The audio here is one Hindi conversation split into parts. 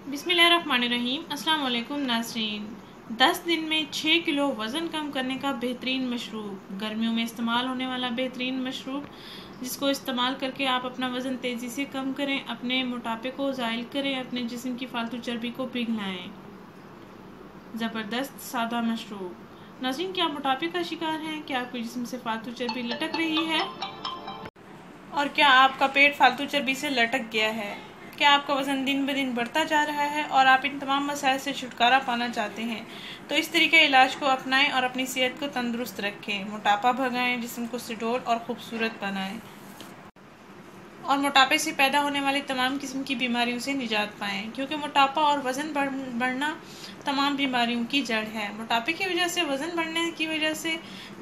बिस्मिल्लाहिर्रहमानिर्रहीम। अस्सलाम वालेकुम नाज़रीन। 10 दिन में 6 किलो वज़न कम करने का बेहतरीन मशरूब, गर्मियों में इस्तेमाल होने वाला बेहतरीन मशरूब, जिसको इस्तेमाल करके आप अपना वज़न तेज़ी से कम करें, अपने मोटापे को ज़ाइल करें, अपने जिस्म की फालतू चर्बी को पिघलाएं। ज़बरदस्त सादा मशरूब। नाज़रीन, क्या आप मोटापे का शिकार हैं? क्या आपके जिस्म से फालतू चर्बी लटक रही है? और क्या आपका पेट फालतू चर्बी से लटक गया है? क्या आपका वज़न दिन ब दिन बढ़ता जा रहा है और आप इन तमाम मसाइल से छुटकारा पाना चाहते हैं? तो इस तरीके इलाज को अपनाएं और अपनी सेहत को तंदुरुस्त रखें, मोटापा भगाएं, जिस्म को सुडौल और खूबसूरत बनाएं और मोटापे से पैदा होने वाली तमाम किस्म की बीमारियों से निजात पाएं, क्योंकि मोटापा और वज़न बढ़ना तमाम बीमारियों की जड़ है। मोटापे की वजह से, वज़न बढ़ने की वजह से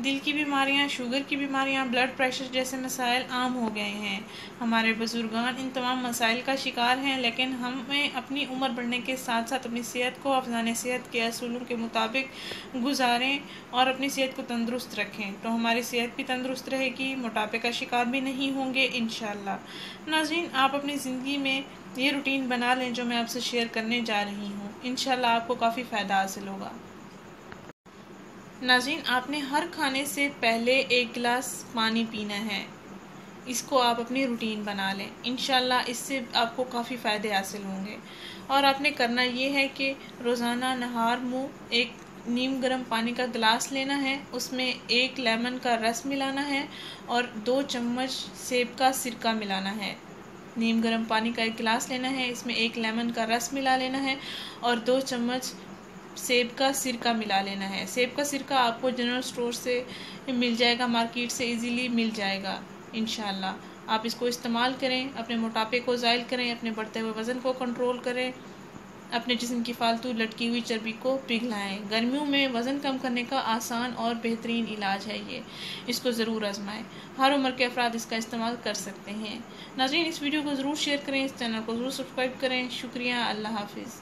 दिल की बीमारियां, शुगर की बीमारियां, ब्लड प्रेशर जैसे मसाइल आम हो गए हैं। हमारे बुजुर्गान इन तमाम मसाइल का शिकार हैं, लेकिन हमें अपनी उम्र बढ़ने के साथ साथ अपनी सेहत को अफजाने सेहत के असूलों के मुताबिक गुजारें और अपनी सेहत को तंदुरुस्त रखें, तो हमारी सेहत भी तंदुरुस्त रहेगी, मोटापे का शिकार भी नहीं होंगे इंशाल्लाह। नाज़रीन, आप अपनी ज़िंदगी में ये रूटीन बना लें जो मैं आपसे शेयर करने जा रही हूँ। इंशाल्लाह आपको काफ़ी फ़ायदा हासिल होगा। नाज़रीन, आपने हर खाने से पहले 1 गिलास पानी पीना है। इसको आप अपनी रूटीन बना लें, इंशाल्लाह इससे आपको काफ़ी फ़ायदे हासिल होंगे। और आपने करना ये है कि रोज़ाना नहार मुँह एक नीम गर्म पानी का गिलास लेना है, उसमें 1 लेमन का रस मिलाना है और 2 चम्मच सेब का सिरका मिलाना है। नीम गर्म पानी का 1 गिलास लेना है, इसमें 1 लेमन का रस मिला लेना है और 2 चम्मच सेब का सिरका मिला लेना है। सेब का सिरका आपको जनरल स्टोर से मिल जाएगा, मार्केट से इजीली मिल जाएगा। इंशाल्लाह आप इसको इस्तेमाल करें, अपने मोटापे को ज़ाइल करें, अपने बढ़ते हुए वज़न को कंट्रोल करें, अपने जिस्म की फालतू लटकी हुई चर्बी को पिघलाएं। गर्मियों में वज़न कम करने का आसान और बेहतरीन इलाज है ये, इसको ज़रूर आजमाएं। हर उम्र के अफराद इसका इस्तेमाल कर सकते हैं। नाज़रीन, इस वीडियो को ज़रूर शेयर करें, इस चैनल को ज़रूर सब्सक्राइब करें। शुक्रिया, अल्लाह हाफिज़।